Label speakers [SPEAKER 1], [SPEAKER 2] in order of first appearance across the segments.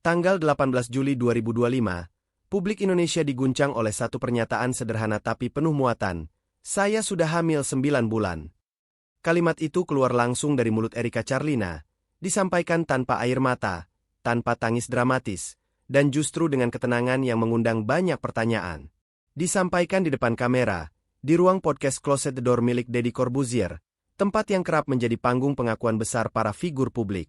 [SPEAKER 1] Tanggal 18 Juli 2025, publik Indonesia diguncang oleh satu pernyataan sederhana tapi penuh muatan. Saya sudah hamil 9 bulan. Kalimat itu keluar langsung dari mulut Erika Charlina, disampaikan tanpa air mata, tanpa tangis dramatis, dan justru dengan ketenangan yang mengundang banyak pertanyaan. Disampaikan di depan kamera, di ruang podcast Closet the Door milik Deddy Corbuzier, tempat yang kerap menjadi panggung pengakuan besar para figur publik.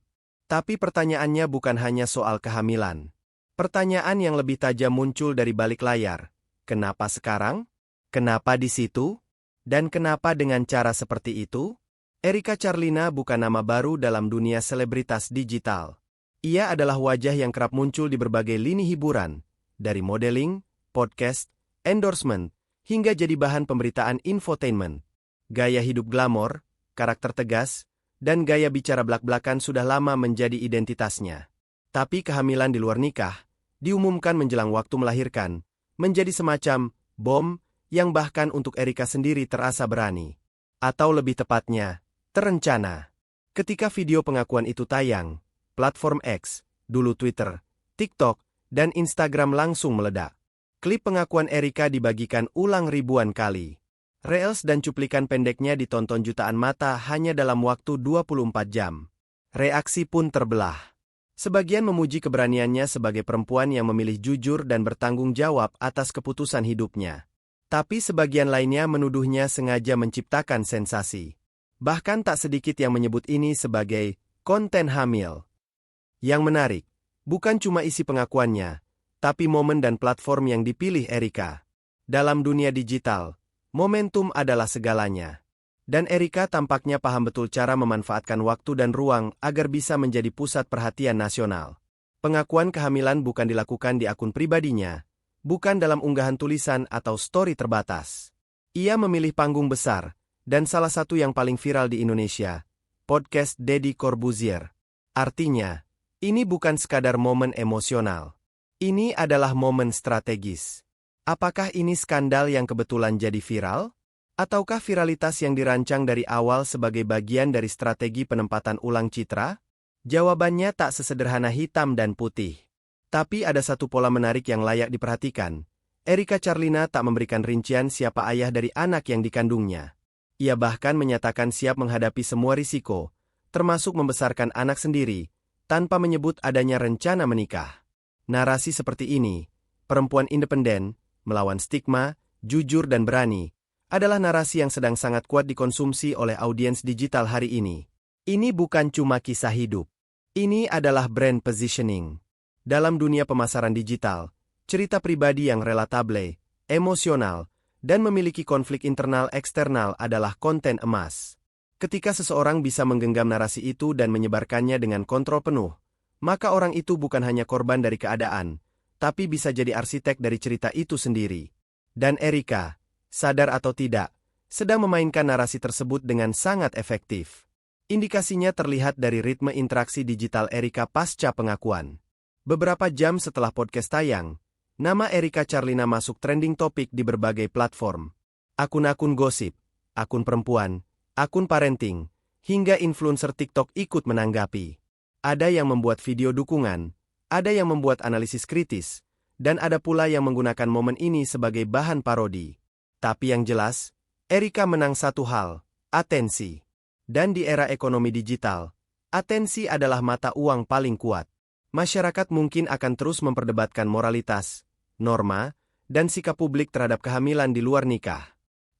[SPEAKER 1] Tapi pertanyaannya bukan hanya soal kehamilan. Pertanyaan yang lebih tajam muncul dari balik layar. Kenapa sekarang? Kenapa di situ? Dan kenapa dengan cara seperti itu? Erika Charlina bukan nama baru dalam dunia selebritas digital. Ia adalah wajah yang kerap muncul di berbagai lini hiburan, dari modeling, podcast, endorsement, hingga jadi bahan pemberitaan infotainment. Gaya hidup glamor, karakter tegas, dan gaya bicara blak-blakan sudah lama menjadi identitasnya. Tapi kehamilan di luar nikah, diumumkan menjelang waktu melahirkan, menjadi semacam bom yang bahkan untuk Erika sendiri terasa berani. Atau lebih tepatnya, terencana. Ketika video pengakuan itu tayang, platform X, dulu Twitter, TikTok, dan Instagram langsung meledak. Klip pengakuan Erika dibagikan ulang ribuan kali. Reels dan cuplikan pendeknya ditonton jutaan mata hanya dalam waktu 24 jam. Reaksi pun terbelah. Sebagian memuji keberaniannya sebagai perempuan yang memilih jujur dan bertanggung jawab atas keputusan hidupnya. Tapi sebagian lainnya menuduhnya sengaja menciptakan sensasi. Bahkan tak sedikit yang menyebut ini sebagai konten hamil. Yang menarik, bukan cuma isi pengakuannya, tapi momen dan platform yang dipilih Erika. Dalam dunia digital, momentum adalah segalanya. Dan Erika tampaknya paham betul cara memanfaatkan waktu dan ruang agar bisa menjadi pusat perhatian nasional. Pengakuan kehamilan bukan dilakukan di akun pribadinya, bukan dalam unggahan tulisan atau story terbatas. Ia memilih panggung besar, dan salah satu yang paling viral di Indonesia, podcast Deddy Corbuzier. Artinya, ini bukan sekadar momen emosional. Ini adalah momen strategis. Apakah ini skandal yang kebetulan jadi viral? Ataukah viralitas yang dirancang dari awal sebagai bagian dari strategi penempatan ulang citra? Jawabannya tak sesederhana hitam dan putih. Tapi ada satu pola menarik yang layak diperhatikan. Erika Charlina tak memberikan rincian siapa ayah dari anak yang dikandungnya. Ia bahkan menyatakan siap menghadapi semua risiko, termasuk membesarkan anak sendiri, tanpa menyebut adanya rencana menikah. Narasi seperti ini, perempuan independen, melawan stigma, jujur dan berani, adalah narasi yang sedang sangat kuat dikonsumsi oleh audiens digital hari ini. Ini bukan cuma kisah hidup. Ini adalah brand positioning. Dalam dunia pemasaran digital, cerita pribadi yang relatable, emosional, dan memiliki konflik internal-eksternal adalah konten emas. Ketika seseorang bisa menggenggam narasi itu dan menyebarkannya dengan kontrol penuh, maka orang itu bukan hanya korban dari keadaan, tapi bisa jadi arsitek dari cerita itu sendiri. Dan Erika, sadar atau tidak, sedang memainkan narasi tersebut dengan sangat efektif. Indikasinya terlihat dari ritme interaksi digital Erika pasca pengakuan. Beberapa jam setelah podcast tayang, nama Erika Charlina masuk trending topik di berbagai platform. Akun-akun gosip, akun perempuan, akun parenting, hingga influencer TikTok ikut menanggapi. Ada yang membuat video dukungan, ada yang membuat analisis kritis, dan ada pula yang menggunakan momen ini sebagai bahan parodi. Tapi yang jelas, Erika menang satu hal, atensi. Dan di era ekonomi digital, atensi adalah mata uang paling kuat. Masyarakat mungkin akan terus memperdebatkan moralitas, norma, dan sikap publik terhadap kehamilan di luar nikah.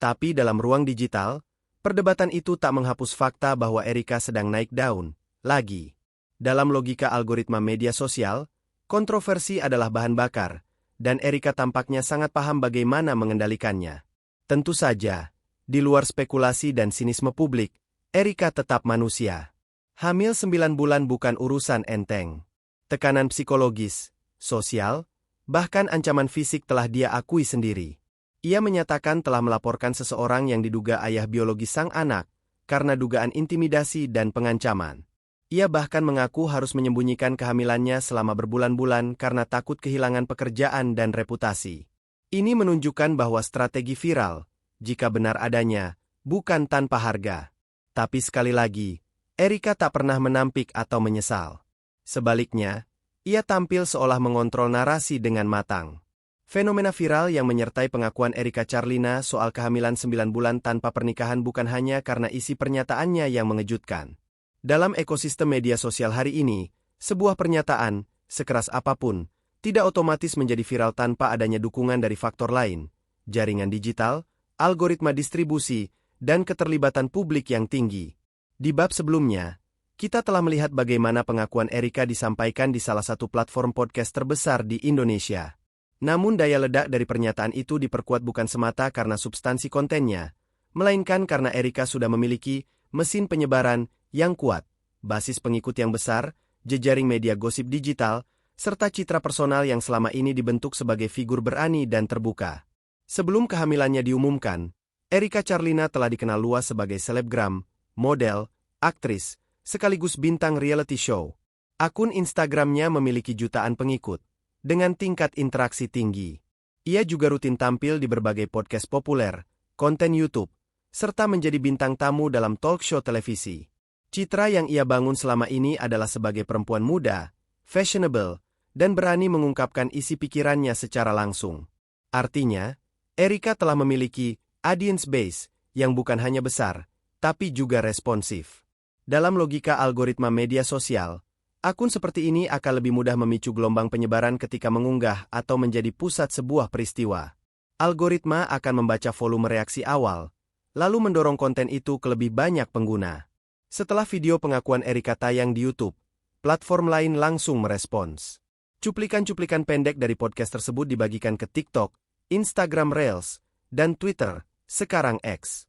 [SPEAKER 1] Tapi dalam ruang digital, perdebatan itu tak menghapus fakta bahwa Erika sedang naik daun, lagi. Dalam logika algoritma media sosial, kontroversi adalah bahan bakar, dan Erika tampaknya sangat paham bagaimana mengendalikannya. Tentu saja, di luar spekulasi dan sinisme publik, Erika tetap manusia. Hamil 9 bulan bukan urusan enteng. Tekanan psikologis, sosial, bahkan ancaman fisik telah dia akui sendiri. Ia menyatakan telah melaporkan seseorang yang diduga ayah biologis sang anak, karena dugaan intimidasi dan pengancaman. Ia bahkan mengaku harus menyembunyikan kehamilannya selama berbulan-bulan karena takut kehilangan pekerjaan dan reputasi. Ini menunjukkan bahwa strategi viral, jika benar adanya, bukan tanpa harga. Tapi sekali lagi, Erika tak pernah menampik atau menyesal. Sebaliknya, Ia tampil seolah mengontrol narasi dengan matang. Fenomena viral yang menyertai pengakuan Erika Charlina soal kehamilan 9 bulan tanpa pernikahan bukan hanya karena isi pernyataannya yang mengejutkan. Dalam ekosistem media sosial hari ini, sebuah pernyataan, sekeras apapun, tidak otomatis menjadi viral tanpa adanya dukungan dari faktor lain, jaringan digital, algoritma distribusi, dan keterlibatan publik yang tinggi. Di bab sebelumnya, kita telah melihat bagaimana pengakuan Erika disampaikan di salah satu platform podcast terbesar di Indonesia. Namun daya ledak dari pernyataan itu diperkuat bukan semata karena substansi kontennya, melainkan karena Erika sudah memiliki mesin penyebaran yang kuat, basis pengikut yang besar, jejaring media gosip digital, serta citra personal yang selama ini dibentuk sebagai figur berani dan terbuka. Sebelum kehamilannya diumumkan, Erika Charlina telah dikenal luas sebagai selebgram, model, aktris, sekaligus bintang reality show. Akun Instagramnya memiliki jutaan pengikut, dengan tingkat interaksi tinggi. Ia juga rutin tampil di berbagai podcast populer, konten YouTube, serta menjadi bintang tamu dalam talk show televisi. Citra yang ia bangun selama ini adalah sebagai perempuan muda, fashionable, dan berani mengungkapkan isi pikirannya secara langsung. Artinya, Erika telah memiliki audience base yang bukan hanya besar, tapi juga responsif. Dalam logika algoritma media sosial, akun seperti ini akan lebih mudah memicu gelombang penyebaran ketika mengunggah atau menjadi pusat sebuah peristiwa. Algoritma akan membaca volume reaksi awal, lalu mendorong konten itu ke lebih banyak pengguna. Setelah video pengakuan Erika tayang di YouTube, platform lain langsung merespons. Cuplikan-cuplikan pendek dari podcast tersebut dibagikan ke TikTok, Instagram Reels, dan Twitter, sekarang X.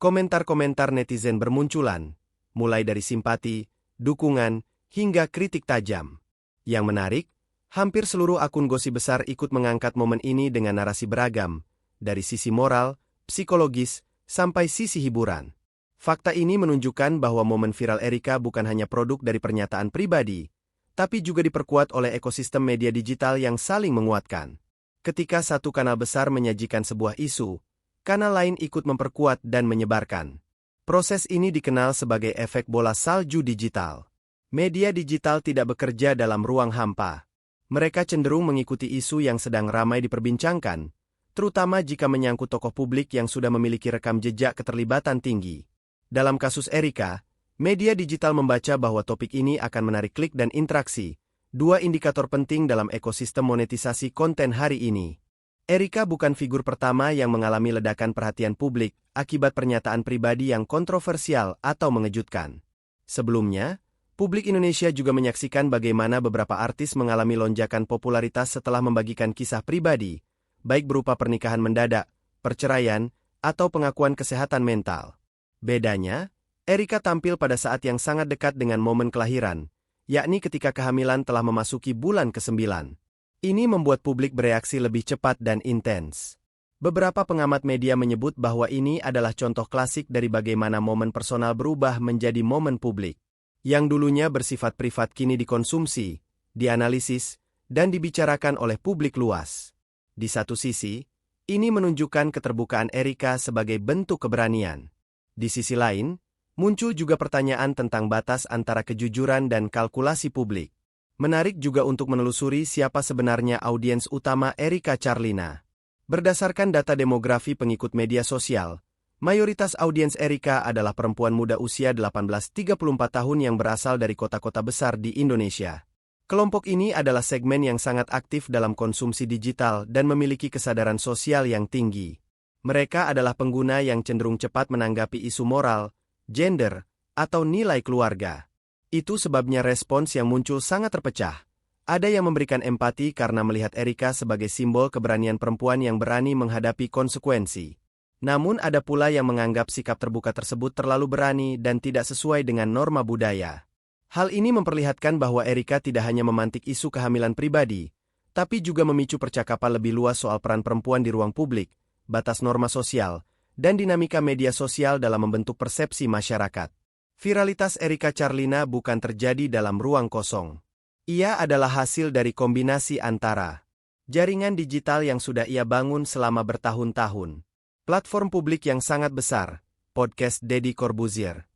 [SPEAKER 1] Komentar-komentar netizen bermunculan, mulai dari simpati, dukungan, hingga kritik tajam. Yang menarik, hampir seluruh akun gosip besar ikut mengangkat momen ini dengan narasi beragam, dari sisi moral, psikologis, sampai sisi hiburan. Fakta ini menunjukkan bahwa momen viral Erika bukan hanya produk dari pernyataan pribadi, tapi juga diperkuat oleh ekosistem media digital yang saling menguatkan. Ketika satu kanal besar menyajikan sebuah isu, kanal lain ikut memperkuat dan menyebarkan. Proses ini dikenal sebagai efek bola salju digital. Media digital tidak bekerja dalam ruang hampa. Mereka cenderung mengikuti isu yang sedang ramai diperbincangkan, terutama jika menyangkut tokoh publik yang sudah memiliki rekam jejak keterlibatan tinggi. Dalam kasus Erika, media digital membaca bahwa topik ini akan menarik klik dan interaksi, dua indikator penting dalam ekosistem monetisasi konten hari ini. Erika bukan figur pertama yang mengalami ledakan perhatian publik akibat pernyataan pribadi yang kontroversial atau mengejutkan. Sebelumnya, publik Indonesia juga menyaksikan bagaimana beberapa artis mengalami lonjakan popularitas setelah membagikan kisah pribadi, baik berupa pernikahan mendadak, perceraian, atau pengakuan kesehatan mental. Bedanya, Erika tampil pada saat yang sangat dekat dengan momen kelahiran, yakni ketika kehamilan telah memasuki bulan ke-9. Ini membuat publik bereaksi lebih cepat dan intens. Beberapa pengamat media menyebut bahwa ini adalah contoh klasik dari bagaimana momen personal berubah menjadi momen publik. Yang dulunya bersifat privat kini dikonsumsi, dianalisis, dan dibicarakan oleh publik luas. Di satu sisi, ini menunjukkan keterbukaan Erika sebagai bentuk keberanian. Di sisi lain, muncul juga pertanyaan tentang batas antara kejujuran dan kalkulasi publik. Menarik juga untuk menelusuri siapa sebenarnya audiens utama Erika Charlina. Berdasarkan data demografi pengikut media sosial, mayoritas audiens Erika adalah perempuan muda usia 18-34 tahun yang berasal dari kota-kota besar di Indonesia. Kelompok ini adalah segmen yang sangat aktif dalam konsumsi digital dan memiliki kesadaran sosial yang tinggi. Mereka adalah pengguna yang cenderung cepat menanggapi isu moral, gender, atau nilai keluarga. Itu sebabnya respons yang muncul sangat terpecah. Ada yang memberikan empati karena melihat Erika sebagai simbol keberanian perempuan yang berani menghadapi konsekuensi. Namun ada pula yang menganggap sikap terbuka tersebut terlalu berani dan tidak sesuai dengan norma budaya. Hal ini memperlihatkan bahwa Erika tidak hanya memantik isu kehamilan pribadi, tapi juga memicu percakapan lebih luas soal peran perempuan di ruang publik, batas norma sosial, dan dinamika media sosial dalam membentuk persepsi masyarakat. Viralitas Erika Charlina bukan terjadi dalam ruang kosong. Ia adalah hasil dari kombinasi antara jaringan digital yang sudah ia bangun selama bertahun-tahun, platform publik yang sangat besar, podcast Deddy Corbuzier,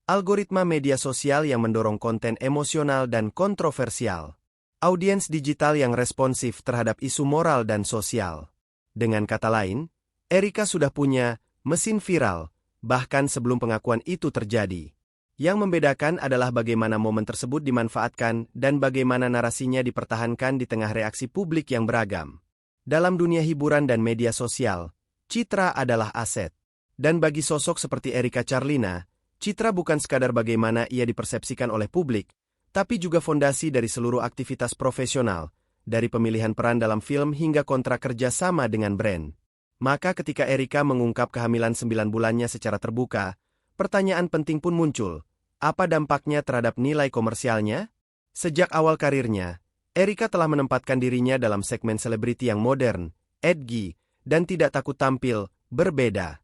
[SPEAKER 1] algoritma media sosial yang mendorong konten emosional dan kontroversial, audiens digital yang responsif terhadap isu moral dan sosial. Dengan kata lain, Erika sudah punya mesin viral, bahkan sebelum pengakuan itu terjadi. Yang membedakan adalah bagaimana momen tersebut dimanfaatkan dan bagaimana narasinya dipertahankan di tengah reaksi publik yang beragam. Dalam dunia hiburan dan media sosial, citra adalah aset. Dan bagi sosok seperti Erika Charlina, citra bukan sekadar bagaimana ia dipersepsikan oleh publik, tapi juga fondasi dari seluruh aktivitas profesional, dari pemilihan peran dalam film hingga kontrak kerja sama dengan brand. Maka ketika Erika mengungkap kehamilan 9 bulannya secara terbuka, pertanyaan penting pun muncul, apa dampaknya terhadap nilai komersialnya? Sejak awal karirnya, Erika telah menempatkan dirinya dalam segmen selebriti yang modern, edgy, dan tidak takut tampil berbeda.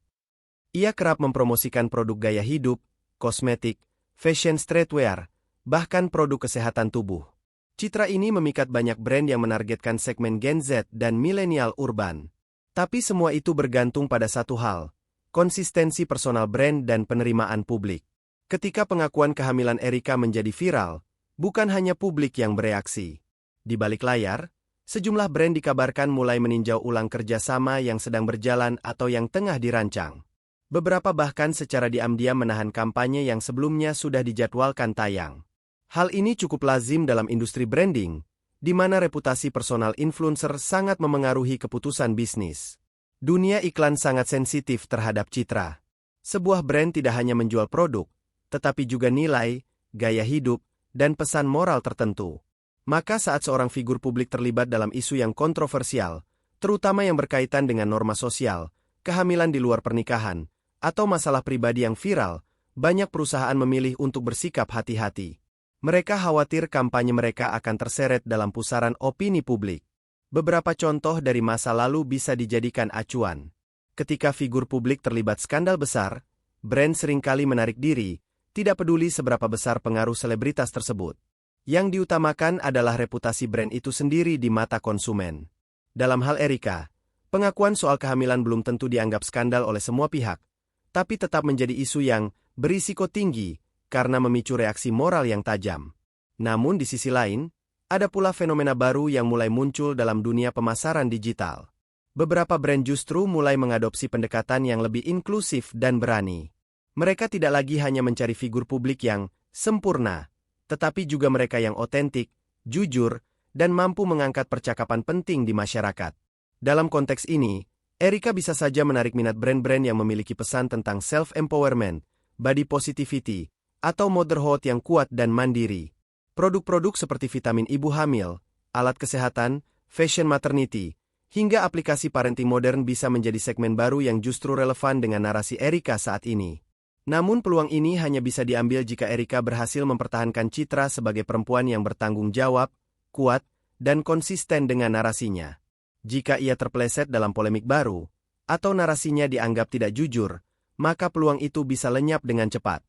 [SPEAKER 1] Ia kerap mempromosikan produk gaya hidup, kosmetik, fashion streetwear, bahkan produk kesehatan tubuh. Citra ini memikat banyak brand yang menargetkan segmen Gen Z dan milenial urban. Tapi semua itu bergantung pada satu hal, konsistensi personal brand dan penerimaan publik. Ketika pengakuan kehamilan Erika menjadi viral, bukan hanya publik yang bereaksi. Di balik layar, sejumlah brand dikabarkan mulai meninjau ulang kerjasama yang sedang berjalan atau yang tengah dirancang. Beberapa bahkan secara diam-diam menahan kampanye yang sebelumnya sudah dijadwalkan tayang. Hal ini cukup lazim dalam industri branding, di mana reputasi personal influencer sangat memengaruhi keputusan bisnis. Dunia iklan sangat sensitif terhadap citra. Sebuah brand tidak hanya menjual produk, tetapi juga nilai, gaya hidup, dan pesan moral tertentu. Maka saat seorang figur publik terlibat dalam isu yang kontroversial, terutama yang berkaitan dengan norma sosial, kehamilan di luar pernikahan, atau masalah pribadi yang viral, banyak perusahaan memilih untuk bersikap hati-hati. Mereka khawatir kampanye mereka akan terseret dalam pusaran opini publik. Beberapa contoh dari masa lalu bisa dijadikan acuan. Ketika figur publik terlibat skandal besar, brand seringkali menarik diri, tidak peduli seberapa besar pengaruh selebritas tersebut. Yang diutamakan adalah reputasi brand itu sendiri di mata konsumen. Dalam hal Erika, pengakuan soal kehamilan belum tentu dianggap skandal oleh semua pihak, tapi tetap menjadi isu yang berisiko tinggi karena memicu reaksi moral yang tajam. Namun di sisi lain, ada pula fenomena baru yang mulai muncul dalam dunia pemasaran digital. Beberapa brand justru mulai mengadopsi pendekatan yang lebih inklusif dan berani. Mereka tidak lagi hanya mencari figur publik yang sempurna, tetapi juga mereka yang otentik, jujur, dan mampu mengangkat percakapan penting di masyarakat. Dalam konteks ini, Erika bisa saja menarik minat brand-brand yang memiliki pesan tentang self-empowerment, body positivity, atau motherhood yang kuat dan mandiri. Produk-produk seperti vitamin ibu hamil, alat kesehatan, fashion maternity, hingga aplikasi parenting modern bisa menjadi segmen baru yang justru relevan dengan narasi Erika saat ini. Namun peluang ini hanya bisa diambil jika Erika berhasil mempertahankan citra sebagai perempuan yang bertanggung jawab, kuat, dan konsisten dengan narasinya. Jika ia terpeleset dalam polemik baru, atau narasinya dianggap tidak jujur, maka peluang itu bisa lenyap dengan cepat.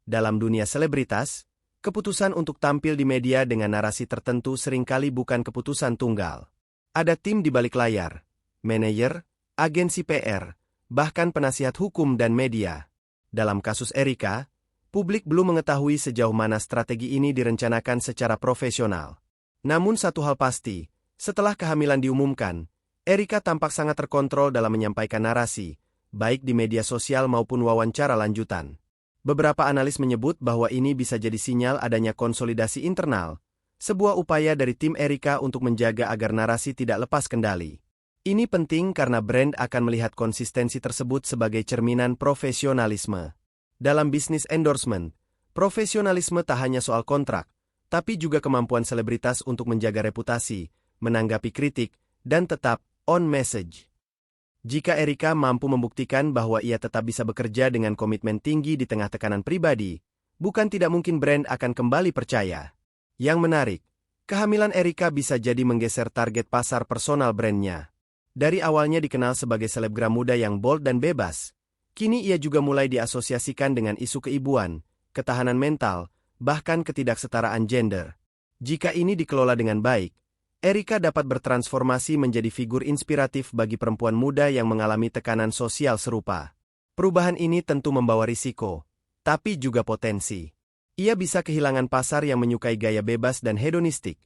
[SPEAKER 1] Dalam dunia selebritas, keputusan untuk tampil di media dengan narasi tertentu seringkali bukan keputusan tunggal. Ada tim di balik layar, manajer, agensi PR, bahkan penasihat hukum dan media. Dalam kasus Erika, publik belum mengetahui sejauh mana strategi ini direncanakan secara profesional. Namun satu hal pasti, setelah kehamilan diumumkan, Erika tampak sangat terkontrol dalam menyampaikan narasi, baik di media sosial maupun wawancara lanjutan. Beberapa analis menyebut bahwa ini bisa jadi sinyal adanya konsolidasi internal, sebuah upaya dari tim Erika untuk menjaga agar narasi tidak lepas kendali. Ini penting karena brand akan melihat konsistensi tersebut sebagai cerminan profesionalisme. Dalam bisnis endorsement, profesionalisme tak hanya soal kontrak, tapi juga kemampuan selebritas untuk menjaga reputasi, menanggapi kritik, dan tetap on message. Jika Erika mampu membuktikan bahwa ia tetap bisa bekerja dengan komitmen tinggi di tengah tekanan pribadi, bukan tidak mungkin brand akan kembali percaya. Yang menarik, kehamilan Erika bisa jadi menggeser target pasar personal brandnya. Dari awalnya dikenal sebagai selebgram muda yang bold dan bebas, kini ia juga mulai diasosiasikan dengan isu keibuan, ketahanan mental, bahkan ketidaksetaraan gender. Jika ini dikelola dengan baik, Erika dapat bertransformasi menjadi figur inspiratif bagi perempuan muda yang mengalami tekanan sosial serupa. Perubahan ini tentu membawa risiko, tapi juga potensi. Ia bisa kehilangan pasar yang menyukai gaya bebas dan hedonistik,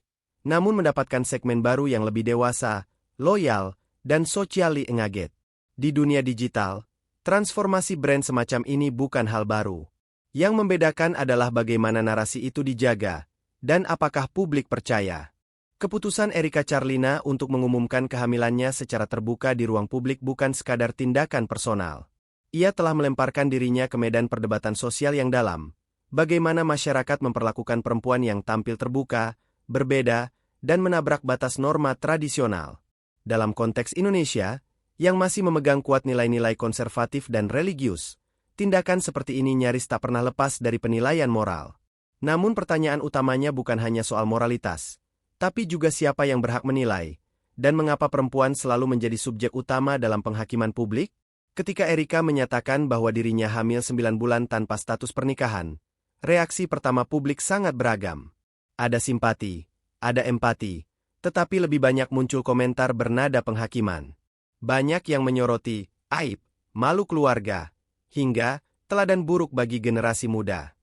[SPEAKER 1] namun mendapatkan segmen baru yang lebih dewasa, loyal, dan socially engaged. Di dunia digital, transformasi brand semacam ini bukan hal baru. Yang membedakan adalah bagaimana narasi itu dijaga, dan apakah publik percaya. Keputusan Erika Charlina untuk mengumumkan kehamilannya secara terbuka di ruang publik bukan sekadar tindakan personal. Ia telah melemparkan dirinya ke medan perdebatan sosial yang dalam. Bagaimana masyarakat memperlakukan perempuan yang tampil terbuka, berbeda, dan menabrak batas norma tradisional. Dalam konteks Indonesia, yang masih memegang kuat nilai-nilai konservatif dan religius, tindakan seperti ini nyaris tak pernah lepas dari penilaian moral. Namun pertanyaan utamanya bukan hanya soal moralitas, tapi juga siapa yang berhak menilai, dan mengapa perempuan selalu menjadi subjek utama dalam penghakiman publik? Ketika Erika menyatakan bahwa dirinya hamil 9 bulan tanpa status pernikahan, reaksi pertama publik sangat beragam. Ada simpati, ada empati, tetapi lebih banyak muncul komentar bernada penghakiman. Banyak yang menyoroti, aib, malu keluarga, hingga teladan buruk bagi generasi muda.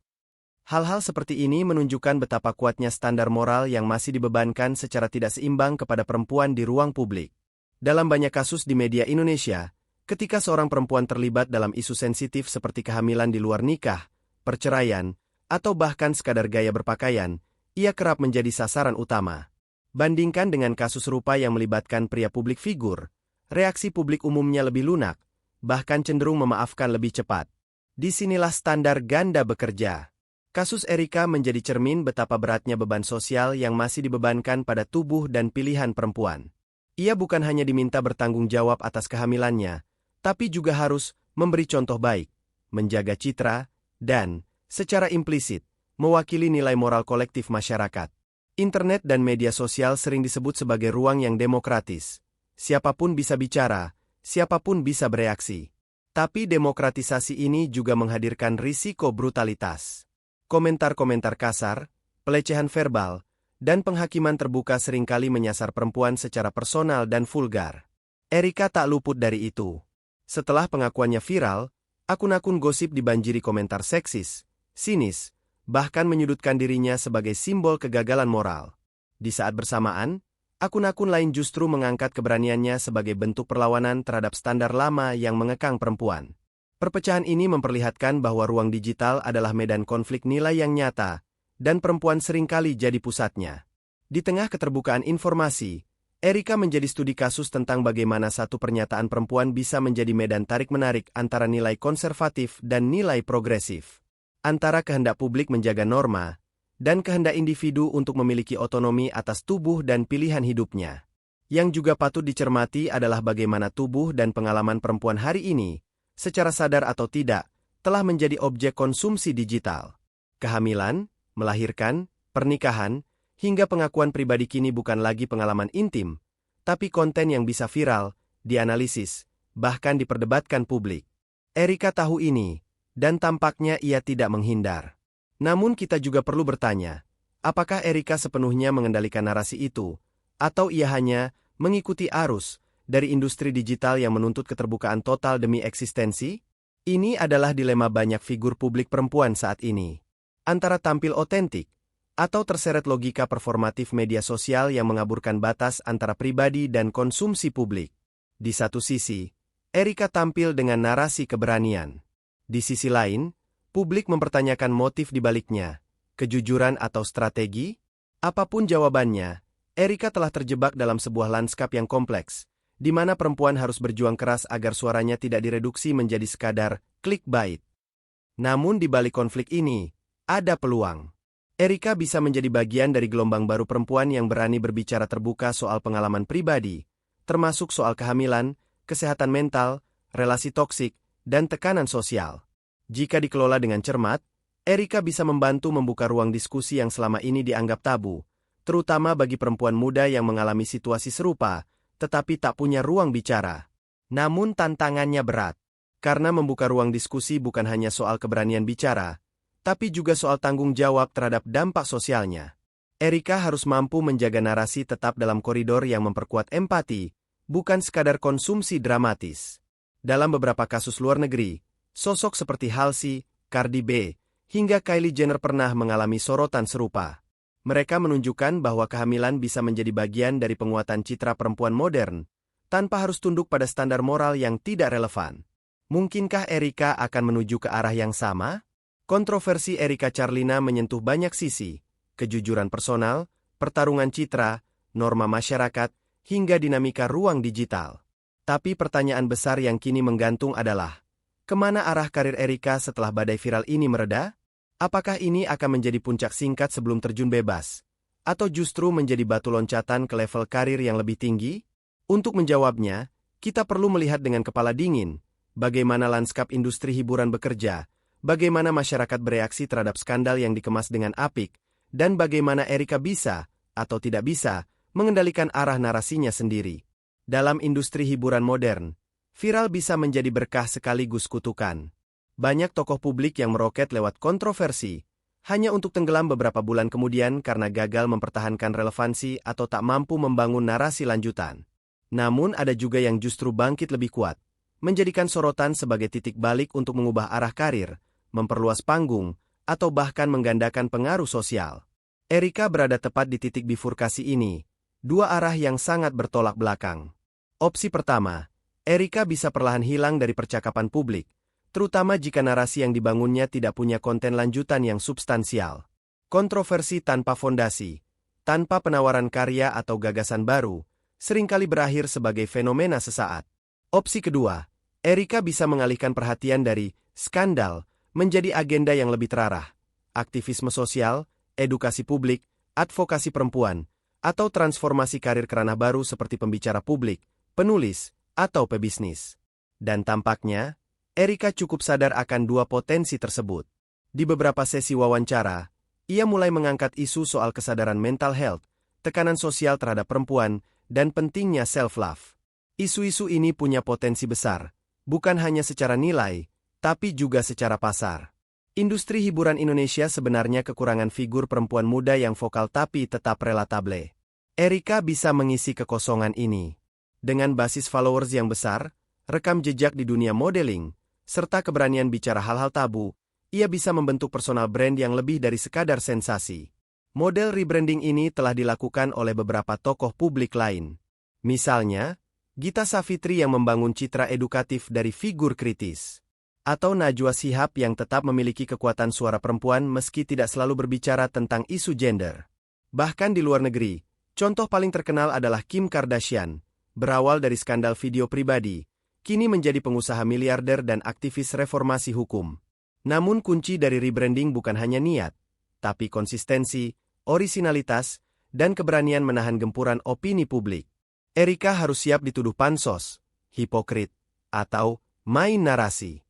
[SPEAKER 1] Hal-hal seperti ini menunjukkan betapa kuatnya standar moral yang masih dibebankan secara tidak seimbang kepada perempuan di ruang publik. Dalam banyak kasus di media Indonesia, ketika seorang perempuan terlibat dalam isu sensitif seperti kehamilan di luar nikah, perceraian, atau bahkan sekadar gaya berpakaian, ia kerap menjadi sasaran utama. Bandingkan dengan kasus serupa yang melibatkan pria publik figur, reaksi publik umumnya lebih lunak, bahkan cenderung memaafkan lebih cepat. Disinilah standar ganda bekerja. Kasus Erika menjadi cermin betapa beratnya beban sosial yang masih dibebankan pada tubuh dan pilihan perempuan. Ia bukan hanya diminta bertanggung jawab atas kehamilannya, tapi juga harus memberi contoh baik, menjaga citra, dan, secara implisit, mewakili nilai moral kolektif masyarakat. Internet dan media sosial sering disebut sebagai ruang yang demokratis. Siapapun bisa bicara, siapapun bisa bereaksi. Tapi demokratisasi ini juga menghadirkan risiko brutalitas. Komentar-komentar kasar, pelecehan verbal, dan penghakiman terbuka seringkali menyasar perempuan secara personal dan vulgar. Erika tak luput dari itu. Setelah pengakuannya viral, akun-akun gosip dibanjiri komentar seksis, sinis, bahkan menyudutkan dirinya sebagai simbol kegagalan moral. Di saat bersamaan, akun-akun lain justru mengangkat keberaniannya sebagai bentuk perlawanan terhadap standar lama yang mengekang perempuan. Perpecahan ini memperlihatkan bahwa ruang digital adalah medan konflik nilai yang nyata, dan perempuan seringkali jadi pusatnya. Di tengah keterbukaan informasi, Erika menjadi studi kasus tentang bagaimana satu pernyataan perempuan bisa menjadi medan tarik-menarik antara nilai konservatif dan nilai progresif. Antara kehendak publik menjaga norma, dan kehendak individu untuk memiliki otonomi atas tubuh dan pilihan hidupnya. Yang juga patut dicermati adalah bagaimana tubuh dan pengalaman perempuan hari ini, secara sadar atau tidak, telah menjadi objek konsumsi digital. Kehamilan, melahirkan, pernikahan, hingga pengakuan pribadi kini bukan lagi pengalaman intim, tapi konten yang bisa viral, dianalisis, bahkan diperdebatkan publik. Erika tahu ini, dan tampaknya ia tidak menghindar. Namun kita juga perlu bertanya, apakah Erika sepenuhnya mengendalikan narasi itu, atau ia hanya mengikuti arus dari industri digital yang menuntut keterbukaan total demi eksistensi? Ini adalah dilema banyak figur publik perempuan saat ini. Antara tampil otentik, atau terseret logika performatif media sosial yang mengaburkan batas antara pribadi dan konsumsi publik. Di satu sisi, Erika tampil dengan narasi keberanian. Di sisi lain, publik mempertanyakan motif di baliknya, kejujuran atau strategi? Apapun jawabannya, Erika telah terjebak dalam sebuah lanskap yang kompleks, di mana perempuan harus berjuang keras agar suaranya tidak direduksi menjadi sekadar clickbait. Namun di balik konflik ini, ada peluang. Erika bisa menjadi bagian dari gelombang baru perempuan yang berani berbicara terbuka soal pengalaman pribadi, termasuk soal kehamilan, kesehatan mental, relasi toksik, dan tekanan sosial. Jika dikelola dengan cermat, Erika bisa membantu membuka ruang diskusi yang selama ini dianggap tabu, terutama bagi perempuan muda yang mengalami situasi serupa, tetapi tak punya ruang bicara. Namun tantangannya berat, karena membuka ruang diskusi bukan hanya soal keberanian bicara, tapi juga soal tanggung jawab terhadap dampak sosialnya. Erika harus mampu menjaga narasi tetap dalam koridor yang memperkuat empati, bukan sekadar konsumsi dramatis. Dalam beberapa kasus luar negeri, sosok seperti Halsey, Cardi B, hingga Kylie Jenner pernah mengalami sorotan serupa. Mereka menunjukkan bahwa kehamilan bisa menjadi bagian dari penguatan citra perempuan modern, tanpa harus tunduk pada standar moral yang tidak relevan. Mungkinkah Erika akan menuju ke arah yang sama? Kontroversi Erika Charlina menyentuh banyak sisi, kejujuran personal, pertarungan citra, norma masyarakat, hingga dinamika ruang digital. Tapi pertanyaan besar yang kini menggantung adalah, kemana arah karir Erika setelah badai viral ini mereda? Apakah ini akan menjadi puncak singkat sebelum terjun bebas? Atau justru menjadi batu loncatan ke level karir yang lebih tinggi? Untuk menjawabnya, kita perlu melihat dengan kepala dingin, bagaimana lanskap industri hiburan bekerja, bagaimana masyarakat bereaksi terhadap skandal yang dikemas dengan apik, dan bagaimana Erika bisa, atau tidak bisa, mengendalikan arah narasinya sendiri. Dalam industri hiburan modern, viral bisa menjadi berkah sekaligus kutukan. Banyak tokoh publik yang meroket lewat kontroversi, hanya untuk tenggelam beberapa bulan kemudian karena gagal mempertahankan relevansi atau tak mampu membangun narasi lanjutan. Namun ada juga yang justru bangkit lebih kuat, menjadikan sorotan sebagai titik balik untuk mengubah arah karir, memperluas panggung, atau bahkan menggandakan pengaruh sosial. Erika berada tepat di titik bifurkasi ini, dua arah yang sangat bertolak belakang. Opsi pertama, Erika bisa perlahan hilang dari percakapan publik, terutama jika narasi yang dibangunnya tidak punya konten lanjutan yang substansial. Kontroversi tanpa fondasi, tanpa penawaran karya atau gagasan baru, seringkali berakhir sebagai fenomena sesaat. Opsi kedua, Erika bisa mengalihkan perhatian dari skandal menjadi agenda yang lebih terarah, aktivisme sosial, edukasi publik, advokasi perempuan, atau transformasi karir ke ranah baru seperti pembicara publik, penulis, atau pebisnis. Dan tampaknya, Erika cukup sadar akan dua potensi tersebut. Di beberapa sesi wawancara, ia mulai mengangkat isu soal kesadaran mental health, tekanan sosial terhadap perempuan, dan pentingnya self-love. Isu-isu ini punya potensi besar, bukan hanya secara nilai, tapi juga secara pasar. Industri hiburan Indonesia sebenarnya kekurangan figur perempuan muda yang vokal tapi tetap relatable. Erika bisa mengisi kekosongan ini. Dengan basis followers yang besar, rekam jejak di dunia modeling, serta keberanian bicara hal-hal tabu, ia bisa membentuk personal brand yang lebih dari sekadar sensasi. Model rebranding ini telah dilakukan oleh beberapa tokoh publik lain. Misalnya, Gita Savitri yang membangun citra edukatif dari figur kritis. Atau Najwa Shihab yang tetap memiliki kekuatan suara perempuan meski tidak selalu berbicara tentang isu gender. Bahkan di luar negeri, contoh paling terkenal adalah Kim Kardashian, berawal dari skandal video pribadi, kini menjadi pengusaha miliarder dan aktivis reformasi hukum. Namun kunci dari rebranding bukan hanya niat, tapi konsistensi, orisinalitas, dan keberanian menahan gempuran opini publik. Erika harus siap dituduh pansos, hipokrit, atau main narasi.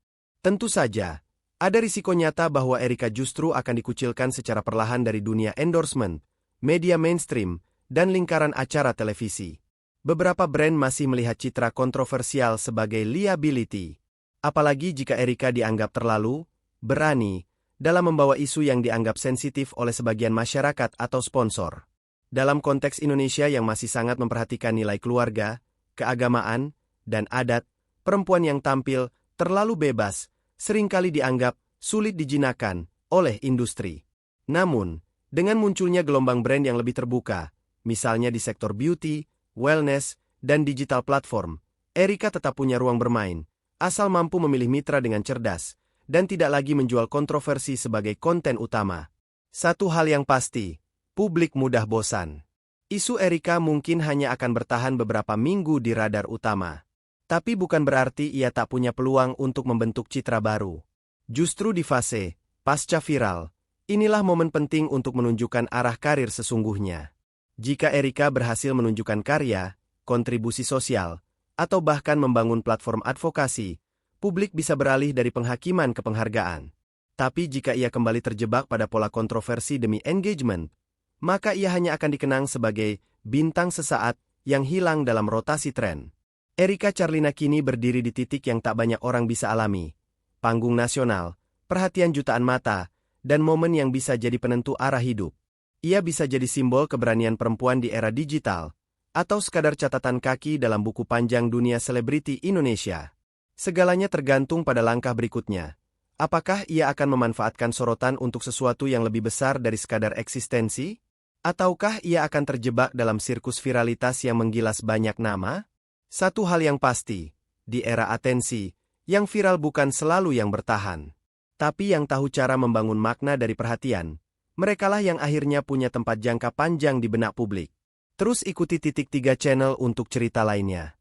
[SPEAKER 1] Tentu saja, ada risiko nyata bahwa Erika justru akan dikucilkan secara perlahan dari dunia endorsement, media mainstream, dan lingkaran acara televisi. Beberapa brand masih melihat citra kontroversial sebagai liability. Apalagi jika Erika dianggap terlalu berani dalam membawa isu yang dianggap sensitif oleh sebagian masyarakat atau sponsor. Dalam konteks Indonesia yang masih sangat memperhatikan nilai keluarga, keagamaan, dan adat, perempuan yang tampil terlalu bebas seringkali dianggap sulit dijinakkan oleh industri. Namun, dengan munculnya gelombang brand yang lebih terbuka, misalnya di sektor beauty, wellness, dan digital platform, Erika tetap punya ruang bermain, asal mampu memilih mitra dengan cerdas, dan tidak lagi menjual kontroversi sebagai konten utama. Satu hal yang pasti, publik mudah bosan. Isu Erika mungkin hanya akan bertahan beberapa minggu di radar utama. Tapi bukan berarti ia tak punya peluang untuk membentuk citra baru. Justru di fase pasca viral, inilah momen penting untuk menunjukkan arah karir sesungguhnya. Jika Erika berhasil menunjukkan karya, kontribusi sosial, atau bahkan membangun platform advokasi, publik bisa beralih dari penghakiman ke penghargaan. Tapi jika ia kembali terjebak pada pola kontroversi demi engagement, maka ia hanya akan dikenang sebagai bintang sesaat yang hilang dalam rotasi tren. Erika Charlina kini berdiri di titik yang tak banyak orang bisa alami. Panggung nasional, perhatian jutaan mata, dan momen yang bisa jadi penentu arah hidup. Ia bisa jadi simbol keberanian perempuan di era digital, atau sekadar catatan kaki dalam buku panjang dunia selebriti Indonesia. Segalanya tergantung pada langkah berikutnya. Apakah ia akan memanfaatkan sorotan untuk sesuatu yang lebih besar dari sekadar eksistensi? Ataukah ia akan terjebak dalam sirkus viralitas yang menggilas banyak nama? Satu hal yang pasti, di era atensi, yang viral bukan selalu yang bertahan. Tapi yang tahu cara membangun makna dari perhatian, merekalah yang akhirnya punya tempat jangka panjang di benak publik. Terus ikuti Titik 3 Channel untuk cerita lainnya.